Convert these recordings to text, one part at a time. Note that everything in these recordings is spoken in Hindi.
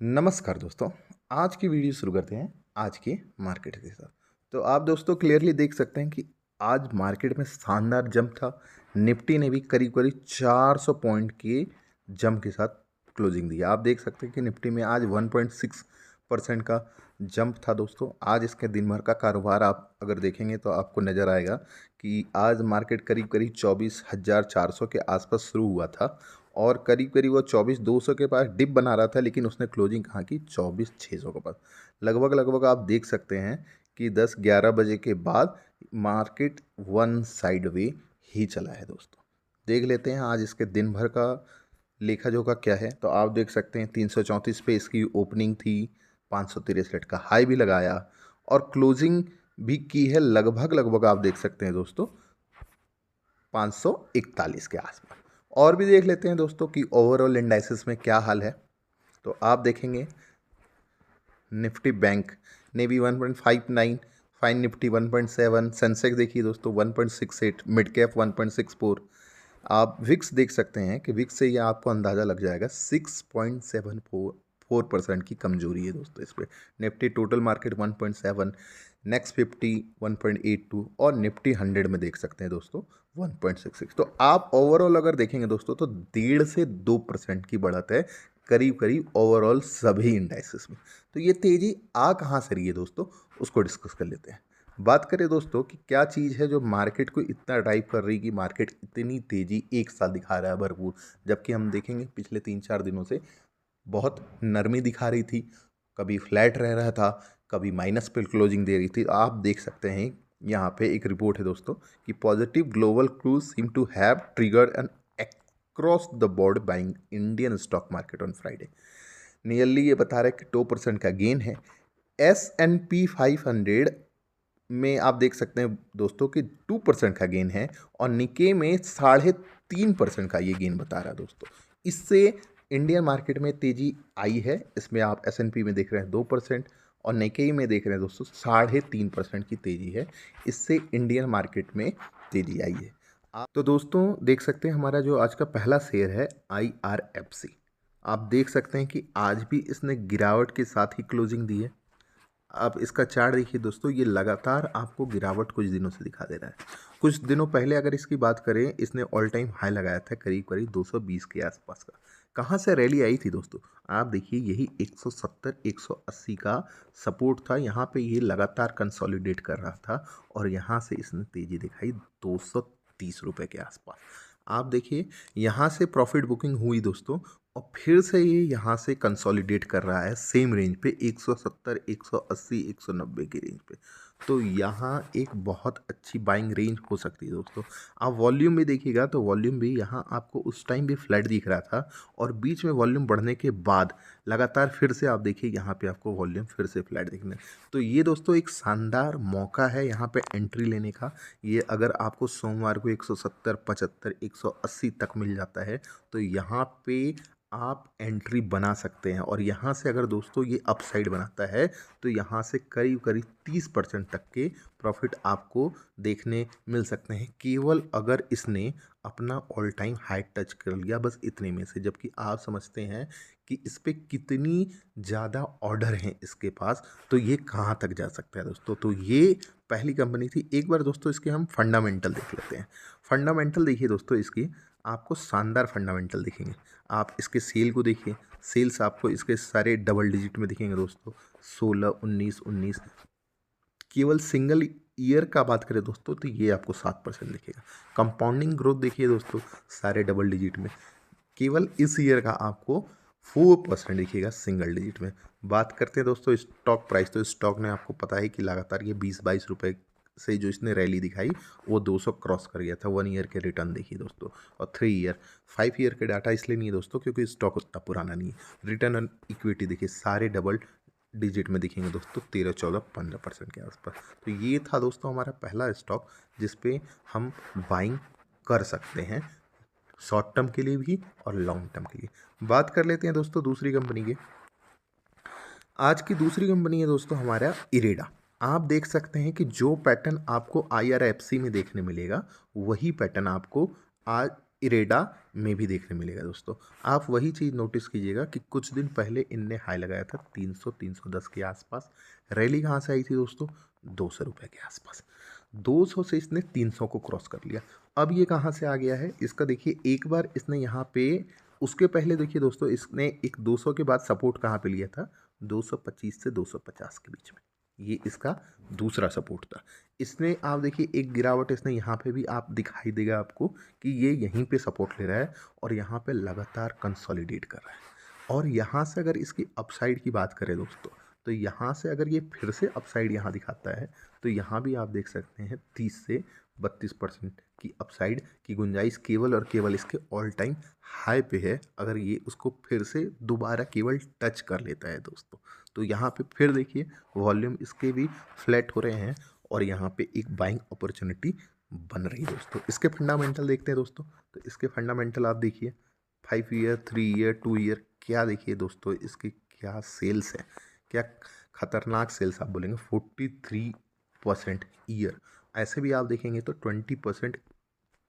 नमस्कार दोस्तों। आज की वीडियो शुरू करते हैं आज के मार्केट के साथ। तो आप दोस्तों क्लियरली देख सकते हैं कि आज मार्केट में शानदार जंप था। निफ्टी ने भी करीब करीब 400 पॉइंट के जंप के साथ क्लोजिंग दी। आप देख सकते हैं कि निफ्टी में आज 1.6% का जंप था दोस्तों। आज इसके दिन भर का कारोबार आप अगर देखेंगे तो आपको नज़र आएगा कि आज मार्केट करीब करीब 24,400 के आसपास शुरू हुआ था और करीब करीब वो 24,200 के पास डिप बना रहा था, लेकिन उसने क्लोजिंग कहाँ की 24,600 के पास। लगभग लगभग आप देख सकते हैं कि 10-11 बजे के बाद मार्केट वन साइड वे ही चला है दोस्तों। देख लेते हैं आज इसके दिन भर का लेखा जोखा क्या है। तो आप देख सकते हैं 334 पे इसकी ओपनिंग थी, 563 का हाई भी लगाया और क्लोजिंग भी की है लगभग लगभग आप देख सकते हैं दोस्तों 541 के आसपास। और भी देख लेते हैं दोस्तों कि ओवरऑल इंडाइसिस में क्या हाल है। तो आप देखेंगे निफ्टी बैंक ने भी 1.59, फाइन निफ्टी 1.7, सेंसेक्स देखिए दोस्तों 1.68, मिड कैप 1.64। आप विक्स देख सकते हैं कि विक्स से ये आपको अंदाज़ा लग जाएगा 6.74% की कमजोरी है दोस्तों इस पर। निफ्टी टोटल मार्केट 1.7, नेक्स्ट 50 1.82 और निफ्टी 100 में देख सकते हैं दोस्तों 1.66। तो आप ओवरऑल अगर देखेंगे दोस्तों तो 1.5 से 2% की बढ़त है करीब करीब ओवरऑल सभी इंडाइसेस में। तो ये तेज़ी आ कहाँ से रही है दोस्तों, उसको डिस्कस कर लेते हैं। बात करें दोस्तों कि क्या चीज़ है जो मार्केट को इतना ड्राइव कर रही कि मार्केट इतनी तेज़ी एक साथ दिखा रहा है भरपूर, जबकि हम देखेंगे पिछले 3-4 दिनों से बहुत नरमी दिखा रही थी, कभी फ्लैट रह रहा था, कभी माइनस पे क्लोजिंग दे रही थी। तो आप देख सकते हैं यहाँ पे एक रिपोर्ट है दोस्तों कि positive global cues seem to have triggered an across the board buying Indian stock market on Friday. Nearly ये बता रहा है कि 2% का गेन है। S&P 500 में आप देख सकते हैं दोस्तों कि 2% का गेन है और निके में 3.5% का ये गेन बता रहा है दोस्तों। इससे इंडियन मार्केट में तेज़ी आई है। इसमें आप S&P में देख रहे हैं 2% और निकेई में देख रहे हैं दोस्तों 3.5% की तेज़ी है। इससे इंडियन मार्केट में तेज़ी आई है। आप तो दोस्तों देख सकते हैं हमारा जो आज का पहला शेयर है IRFC। आप देख सकते हैं कि आज भी इसने गिरावट के साथ ही क्लोजिंग दी है। आप इसका चार्ट देखिए दोस्तों, ये लगातार आपको गिरावट कुछ दिनों से दिखा दे रहा है। कुछ दिनों पहले अगर इसकी बात करें, इसने ऑल टाइम हाई लगाया था करीब करीब 220 के आसपास का। कहाँ से रैली आई थी दोस्तों, आप देखिए यही 170 180 का सपोर्ट था। यहाँ पे ये लगातार कंसोलिडेट कर रहा था और यहाँ से इसने तेज़ी दिखाई 230 रुपये के आसपास। आप देखिए यहाँ से प्रॉफिट बुकिंग हुई दोस्तों और फिर से ये यहाँ से कंसोलिडेट कर रहा है सेम रेंज पे 170 180 190 की रेंज पे। तो यहाँ एक बहुत अच्छी बाइंग रेंज हो सकती है दोस्तों। आप वॉल्यूम भी देखिएगा तो वॉल्यूम भी यहाँ आपको उस टाइम भी फ्लैट दिख रहा था और बीच में वॉल्यूम बढ़ने के बाद लगातार फिर से आप देखिए यहाँ पे आपको वॉल्यूम फिर से फ्लैट दिखने। तो ये दोस्तों एक शानदार मौका है यहाँ पे एंट्री लेने का। ये अगर आपको सोमवार को 170 75 180 तक मिल जाता है तो यहाँ पे आप एंट्री बना सकते हैं। और यहाँ से अगर दोस्तों ये अपसाइड बनाता है तो यहाँ से करीब करीब 30% तक के प्रॉफिट आपको देखने मिल सकते हैं, केवल अगर इसने अपना ऑल टाइम हाई टच कर लिया बस इतने में से। जबकि आप समझते हैं कि इस पर कितनी ज़्यादा ऑर्डर हैं इसके पास, तो ये कहाँ तक जा सकता है दोस्तों। तो ये पहली कंपनी थी। एक बार दोस्तों इसके हम फंडामेंटल देख लेते हैं। फंडामेंटल देखिए दोस्तों, इसकी आपको शानदार फंडामेंटल दिखेंगे। आप इसके सेल को देखिए, सेल्स आपको इसके सारे डबल डिजिट में दिखेंगे दोस्तों, 16 19 19। केवल सिंगल ईयर का बात करें दोस्तों तो ये आपको 7% दिखेगा। कंपाउंडिंग ग्रोथ देखिए दोस्तों, सारे डबल डिजिट में। केवल इस ईयर का आपको 4% दिखेगा सिंगल डिजिट में। बात करते हैं दोस्तों स्टॉक प्राइस, तो स्टॉक ने आपको पता है कि लगातार ये 20-22 रुपये से जो इसने रैली दिखाई वो 200 क्रॉस कर गया था। 1 ईयर के रिटर्न देखिए दोस्तों और 3 ईयर 5 ईयर के डाटा इसलिए नहीं है दोस्तों क्योंकि स्टॉक उतना पुराना नहीं है। रिटर्न ऑन इक्विटी देखिए सारे डबल डिजिट में दिखेंगे दोस्तों, 13 14 15% के आसपास। तो ये था दोस्तों हमारा पहला स्टॉक जिस पे हम बाइंग कर सकते हैं शॉर्ट टर्म के लिए भी और लॉन्ग टर्म के लिए। बात कर लेते हैं दोस्तों दूसरी कंपनी की। आज की दूसरी कंपनी है दोस्तों हमारा इरेडा। आप देख सकते हैं कि जो पैटर्न आपको IRFC में देखने मिलेगा वही पैटर्न आपको आज इरेडा में भी देखने मिलेगा दोस्तों। आप वही चीज़ नोटिस कीजिएगा कि कुछ दिन पहले इनने हाई लगाया था 300-310 के आसपास। रैली कहाँ से आई थी दोस्तों? 200 रुपये के आसपास। 200 से इसने 300 को क्रॉस कर लिया। अब ये कहाँ से आ गया है इसका देखिए, एक बार इसने यहाँ पे, उसके पहले देखिए दोस्तों, इसने एक 200 के बाद सपोर्ट कहाँ पे लिया था? 225 से 250 के बीच में। ये इसका दूसरा सपोर्ट था। इसने आप देखिए एक गिरावट इसने यहाँ पे भी आप दिखाई देगा आपको कि ये यहीं पे सपोर्ट ले रहा है और यहाँ पे लगातार कंसोलिडेट कर रहा है। और यहाँ से अगर इसकी अपसाइड की बात करें दोस्तों, तो यहाँ से अगर ये फिर से अपसाइड यहाँ दिखाता है तो यहाँ भी आप देख सकते हैं 30 से 32% की अपसाइड की गुंजाइश केवल और केवल इसके ऑल टाइम हाई पे है। अगर ये उसको फिर से दोबारा केवल टच कर लेता है दोस्तों, तो यहाँ पे फिर देखिए वॉल्यूम इसके भी फ्लैट हो रहे हैं और यहाँ पे एक बाइंग अपॉर्चुनिटी बन रही है दोस्तों। इसके फंडामेंटल देखते हैं दोस्तों, तो इसके फंडामेंटल आप देखिए 5 ईयर, 3 ईयर, 2 ईयर, क्या देखिए दोस्तों इसकी क्या सेल्स है, क्या खतरनाक सेल्स आप बोलेंगे। 43% ईयर। ऐसे भी आप देखेंगे तो 20%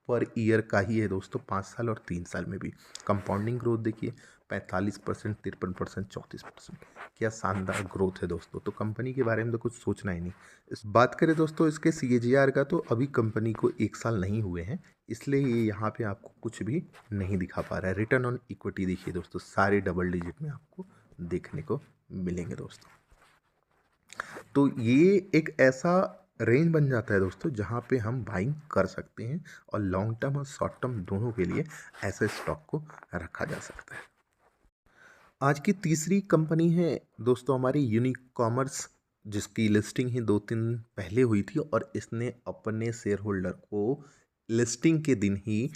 पर ईयर का ही है दोस्तों, 5 साल और 3 साल में भी। कंपाउंडिंग ग्रोथ देखिए 45%, 53%, 34%। क्या शानदार ग्रोथ है दोस्तों। तो कंपनी के बारे में तो कुछ सोचना ही नहीं। इस बात करें दोस्तों इसके CAGR का, तो अभी कंपनी को 1 साल नहीं हुए हैं, इसलिए ये यहाँ पे आपको कुछ भी नहीं दिखा पा रहा है। रिटर्न ऑन इक्विटी देखिए दोस्तों, सारे डबल डिजिट में आपको देखने को मिलेंगे दोस्तों। तो ये एक ऐसा रेंज बन जाता है दोस्तों जहाँ पे हम बाइंग कर सकते हैं और लॉन्ग टर्म और शॉर्ट टर्म दोनों के लिए ऐसे स्टॉक को रखा जा सकता है। आज की तीसरी कंपनी है दोस्तों हमारी यूनिक कॉमर्स, जिसकी लिस्टिंग ही 2-3 दिन पहले हुई थी और इसने अपने शेयर होल्डर को लिस्टिंग के दिन ही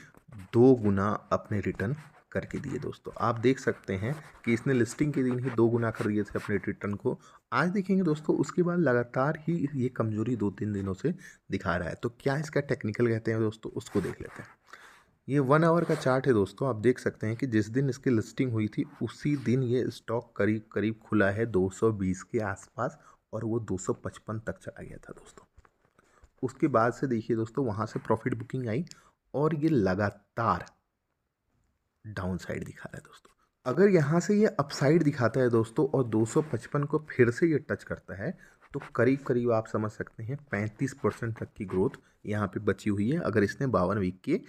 2 गुना अपने रिटर्न करके दिए दोस्तों। आप देख सकते हैं कि इसने लिस्टिंग के दिन ही 2 गुना कर दिए थे अपने रिटर्न को। आज देखेंगे दोस्तों उसके बाद लगातार ही ये कमजोरी 2-3 दिनों से दिखा रहा है। तो क्या इसका टेक्निकल कहते हैं दोस्तों, उसको देख लेते हैं। ये 1 आवर का चार्ट है दोस्तों। आप देख सकते हैं कि जिस दिन इसकी लिस्टिंग हुई थी उसी दिन ये स्टॉक करीब करीब खुला है 220 के आसपास और वो 255 तक चला गया था दोस्तों। उसके बाद से देखिए दोस्तों वहाँ से प्रॉफिट बुकिंग आई और ये लगातार डाउन साइड दिखा रहा है दोस्तों। अगर यहाँ से ये अपसाइड दिखाता है दोस्तों और 255 को फिर से ये टच करता है तो करीब करीब आप समझ सकते हैं 35% तक की ग्रोथ यहाँ पे बची हुई है, अगर इसने 52 वीक के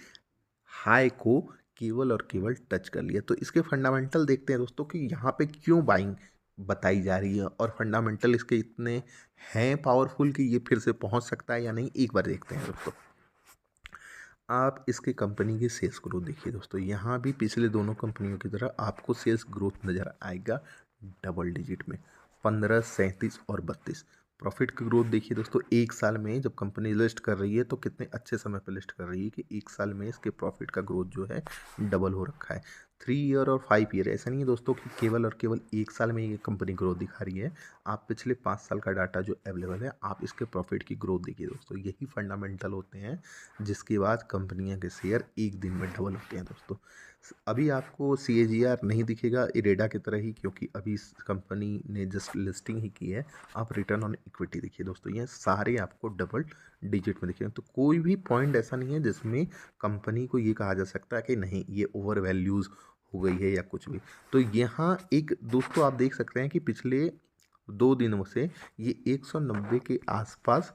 हाई को केवल और केवल टच कर लिया। तो इसके फंडामेंटल देखते हैं दोस्तों कि यहाँ पे क्यों बाइंग बताई जा रही है और फंडामेंटल इसके इतने हैं पावरफुल कि ये फिर से पहुँच सकता है या नहीं, एक बार देखते हैं दोस्तों। आप इसके कंपनी की सेल्स ग्रोथ देखिए दोस्तों, यहाँ भी पिछले दोनों कंपनियों की तरह आपको सेल्स ग्रोथ नज़र आएगा डबल डिजिट में 15, 37 और 32। प्रॉफिट की ग्रोथ देखिए दोस्तों, एक साल में जब कंपनी लिस्ट कर रही है तो कितने अच्छे समय पर लिस्ट कर रही है कि एक साल में इसके प्रॉफिट का ग्रोथ जो है डबल हो रखा है। 3 ईयर और 5 ईयर, ऐसा नहीं है दोस्तों कि केवल और केवल एक साल में ये कंपनी ग्रोथ दिखा रही है। आप पिछले 5 साल का डाटा जो अवेलेबल है आप इसके प्रॉफिट की ग्रोथ देखिए दोस्तों, यही फंडामेंटल होते हैं जिसके बाद कंपनियां के शेयर एक दिन में डबल होते हैं दोस्तों। अभी आपको CAGR नहीं दिखेगा इरेडा की तरह ही, क्योंकि अभी इस कंपनी ने जस्ट लिस्टिंग ही की है। आप रिटर्न ऑन इक्विटी देखिए दोस्तों, ये सारे आपको डबल डिजिट में दिखेंगे। तो कोई भी पॉइंट ऐसा नहीं है जिसमें कंपनी को ये कहा जा सकता है कि नहीं ये ओवर वैल्यूज़ हो गई है या कुछ भी। तो यहाँ एक दोस्तों आप देख सकते हैं कि पिछले 2 दिनों से ये 190 के आसपास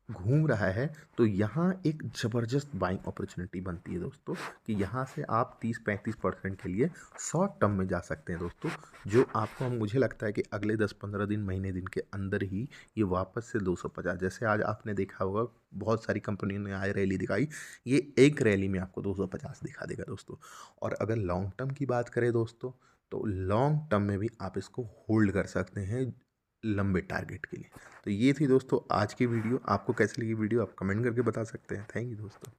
घूम रहा है। तो यहाँ एक ज़बरदस्त बाइंग अपॉर्चुनिटी बनती है दोस्तों कि यहाँ से आप 30-35% के लिए शॉर्ट टर्म में जा सकते हैं दोस्तों, जो आपको मुझे लगता है कि अगले 10-15 दिन महीने दिन के अंदर ही ये वापस से 250, जैसे आज आपने देखा होगा बहुत सारी कंपनियों ने आज रैली दिखाई, ये एक रैली में आपको 250 दिखा देगा दोस्तों। और अगर लॉन्ग टर्म की बात करें दोस्तों, तो लॉन्ग टर्म में भी आप इसको होल्ड कर सकते हैं लंबे टारगेट के लिए। तो ये थी दोस्तों आज की वीडियो। आपको कैसी लगी वीडियो आप कमेंट करके बता सकते हैं। थैंक यू दोस्तों।